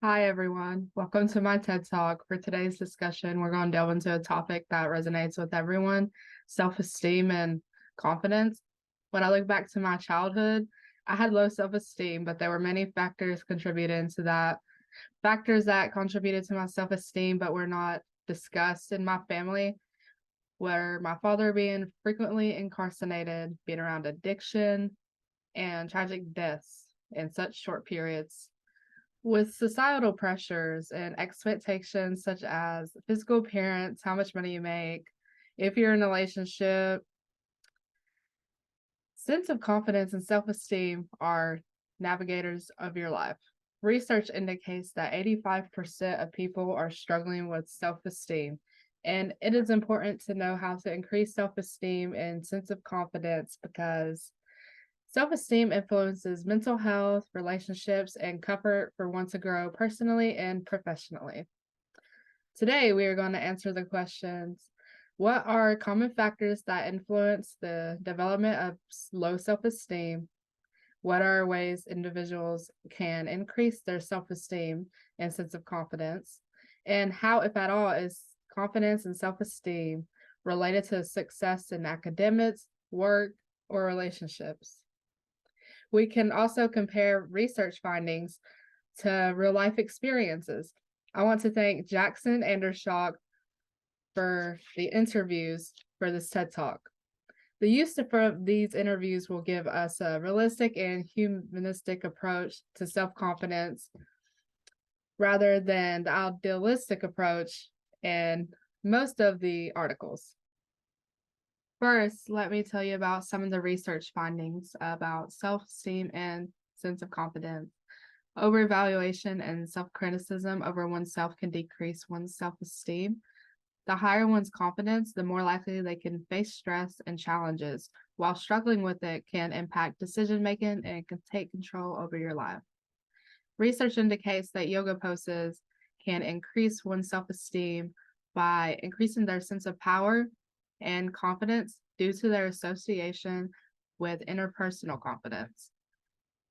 Hi, everyone. Welcome to my TED Talk. For today's discussion, we're going to delve into a topic that resonates with everyone, self-esteem and confidence. When I look back to my childhood, I had low self-esteem, but there were many factors contributing to that. Factors that contributed to my self-esteem but were not discussed in my family were my father being frequently incarcerated, being around addiction, and tragic deaths in such short periods. With societal pressures and expectations such as physical appearance, how much money you make, if you're in a relationship, sense of confidence and self-esteem are navigators of your life. Research indicates that 85% of people are struggling with self-esteem, and it is important to know how to increase self-esteem and sense of confidence because self-esteem influences mental health, relationships, and comfort for one to grow personally and professionally. Today, we are going to answer the questions: what are common factors that influence the development of low self-esteem? What are ways individuals can increase their self-esteem and sense of confidence? And how, if at all, is confidence and self-esteem related to success in academics, work, or relationships? We can also compare research findings to real-life experiences. I want to thank Jackson Andershock for the interviews for this TED Talk. The use of these interviews will give us a realistic and humanistic approach to self-confidence rather than the idealistic approach in most of the articles. First, let me tell you about some of the research findings about self-esteem and sense of confidence. Overevaluation and self-criticism over oneself can decrease one's self-esteem. The higher one's confidence, the more likely they can face stress and challenges, while struggling with it can impact decision-making and can take control over your life. Research indicates that yoga poses can increase one's self-esteem by increasing their sense of power and confidence due to their association with interpersonal confidence.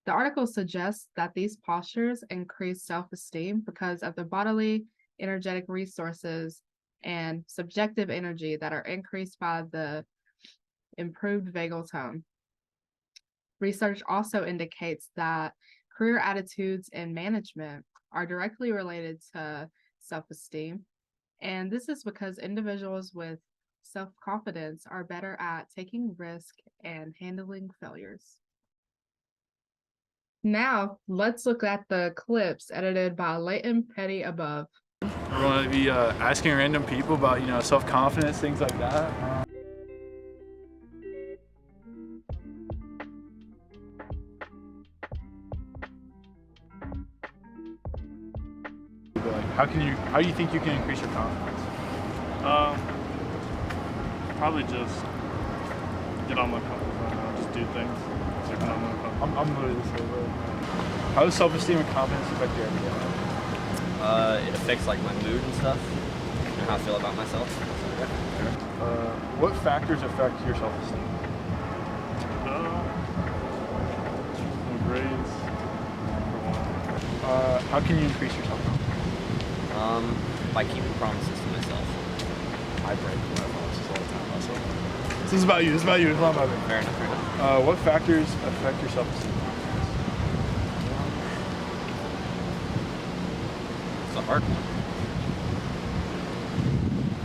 The article suggests that these postures increase self-esteem because of the bodily energetic resources and subjective energy that are increased by the improved vagal tone. Research also indicates that career attitudes and management are directly related to self-esteem, and this is because individuals with self-confidence are better at taking risk and handling failures. Now, let's look at the clips edited by Leyton Petty above. We're going to be asking random people about, self-confidence, things like that. How do you think you can increase your confidence? Probably just get on my comfort zone, just do things. I'm literally the same way. How does self-esteem and confidence affect your everyday life? It affects like my mood and stuff, and how I feel about myself. What factors affect your self-esteem? Grades, for one. How can you increase your self-confidence? By keeping promises to myself. I break my promises all the time myself. This is about you. It's not about me. Fair enough. What factors affect your self-esteem? It's a hard one.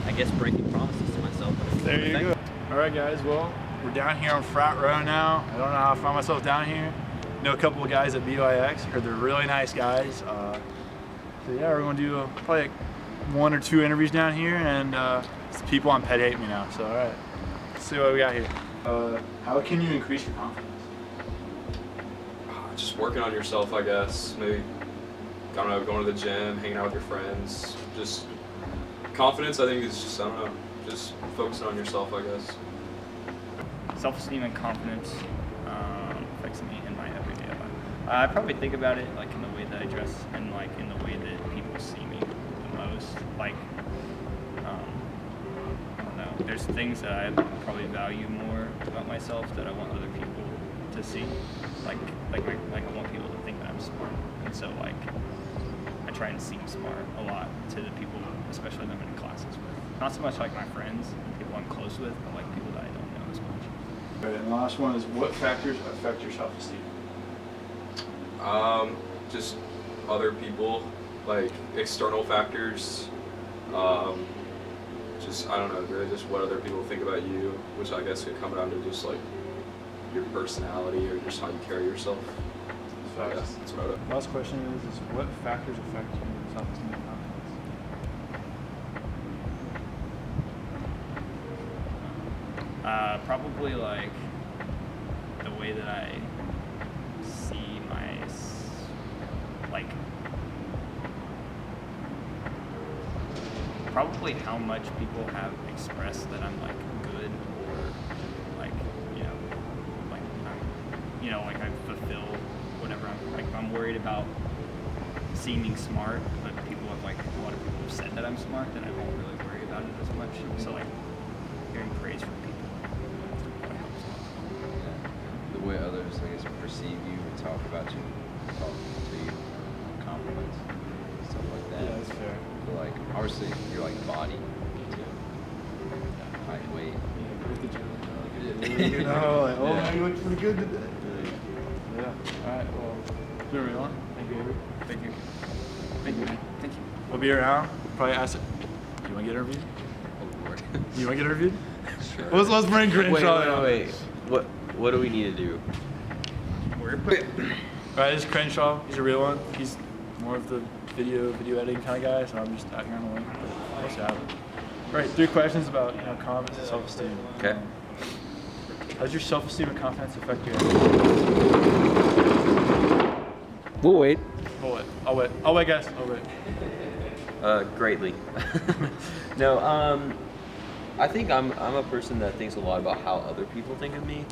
I guess breaking promises to myself. There you go. All right, guys. Well, we're down here on Frat Row now. I don't know how I found myself down here. Know a couple of guys at BYX. Heard they're really nice guys. So yeah, we're gonna do probably like 1 or 2 interviews down here, and the people on Pet hate me now. So all right, let's see what we got here. How can you increase your confidence? Just working on yourself, I guess. Maybe, I don't know, going to the gym, hanging out with your friends. Just confidence, I think, is just, I don't know, just focusing on yourself, I guess. Self-esteem and confidence affects me in my everyday life. I probably think about it like in the way that I dress and like in the way that people see me the most. Like, I don't know. There's things that I probably value more about myself that I want other people to see. Like I want people to think that I'm smart. And so like I try and seem smart a lot to the people, especially that I'm in classes with. Not so much like my friends and people I'm close with, but like people that I don't know as much. All right, and the last one is, what factors affect your self-esteem? Just other people, like external factors. Just, I don't know, really just what other people think about you, which I guess could come down to just like your personality or just how you carry yourself. Yeah, that's about it. Last question is what factors affect your self-esteem and confidence? Probably like the way that I see like probably how much people have expressed that I'm like good or like like like I fulfill whatever I'm like. If I'm worried about seeming smart, but people have like a lot of people have said that I'm smart, then I won't really worry about it as much. So like hearing praise from people. The way others, I guess, perceive you and talk about you, talk to you, compliments, stuff like that. Yeah, that's fair. But like, obviously, your like body too, height, weight. You know, like, oh, Yeah. you look pretty good today. Yeah. All right. Well, it's been really long. Thank you, Avery. Thank you. Thank you. Thank you. We'll be around. Probably ask it. You want to get interviewed? Oh Lord. You want to get interviewed? Sure. Let's bring Crenshaw. Wait. What do we need to do? We're All right, this is Crenshaw. He's a real one. He's more of the video editing kind of guy, so I'm just out here on the wing. But we'll see how it happens. All right, 3 questions about confidence and self-esteem. Okay. How does your self-esteem and confidence affect you? We'll wait. I'll wait, guys. I'll wait. Greatly. No, I think I'm a person that thinks a lot about how other people think of me,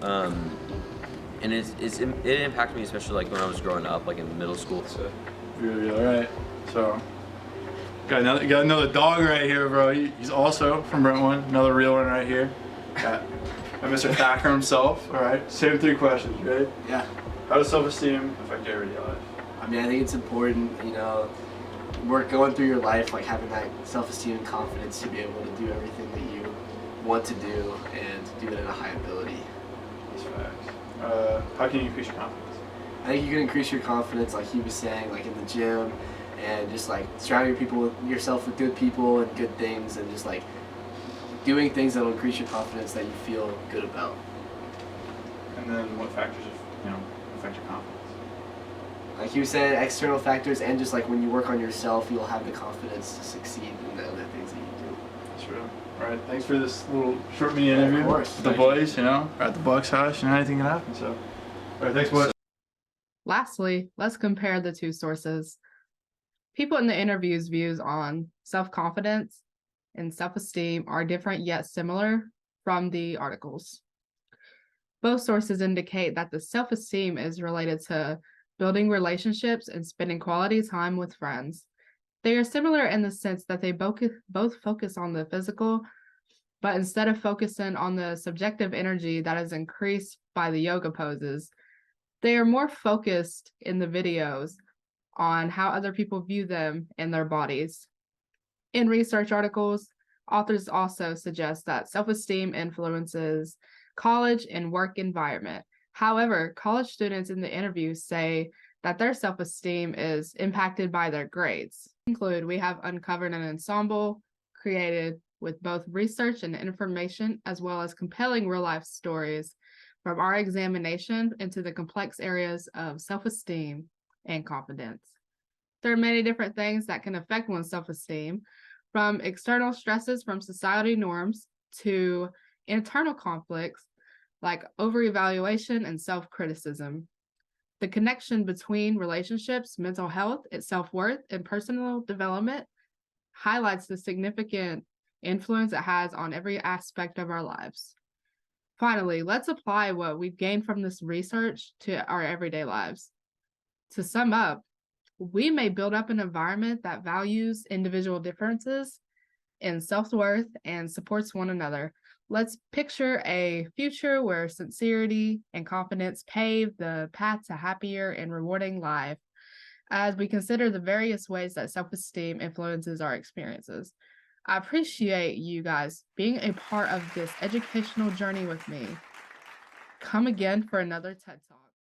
and it impacted me, especially like when I was growing up, like in middle school. So. Really, all right. So, got another dog right here, bro. He's also from Brentwood. Another real one right here. Got Mr. Thacker himself. All right. Same 3 questions. You ready? Yeah. How does self-esteem affect your everyday life? I mean, I think it's important, we're going through your life, like having that self-esteem and confidence to be able to do everything that you want to do and do it at a high ability. That's facts. How can you increase your confidence? I think you can increase your confidence, like he was saying, like in the gym, and just like surrounding yourself with good people and good things, and just like doing things that will increase your confidence that you feel good about. And then what factors affect your confidence? Like you said, external factors, and just like when you work on yourself, you'll have the confidence to succeed in the other things that you do. That's real. All right, thanks for this little short mini interview of course. with the boys. At the Bucks house, anything can happen. So, all right, thanks, boys. Lastly, let's compare the 2 sources. People in the interview's views on self-confidence and self-esteem are different yet similar from the articles. Both sources indicate that the self-esteem is related to building relationships and spending quality time with friends. They are similar in the sense that they both focus on the physical, but instead of focusing on the subjective energy that is increased by the yoga poses, they are more focused in the videos on how other people view them and their bodies. In research articles, authors also suggest that self-esteem influences college and work environment. However, college students in the interview say that their self-esteem is impacted by their grades. To conclude, we have uncovered an ensemble created with both research and information, as well as compelling real-life stories from our examination into the complex areas of self-esteem and confidence. There are many different things that can affect one's self-esteem, from external stresses from society norms to internal conflicts like overevaluation and self-criticism. The connection between relationships, mental health, self-worth, and personal development highlights the significant influence it has on every aspect of our lives. Finally, let's apply what we've gained from this research to our everyday lives. To sum up, we may build up an environment that values individual differences in self-worth and supports one another. Let's picture a future where sincerity and confidence pave the path to happier and rewarding life. as we consider the various ways that self-esteem influences our experiences. I appreciate you guys being a part of this educational journey with me. Come again for another TED Talk.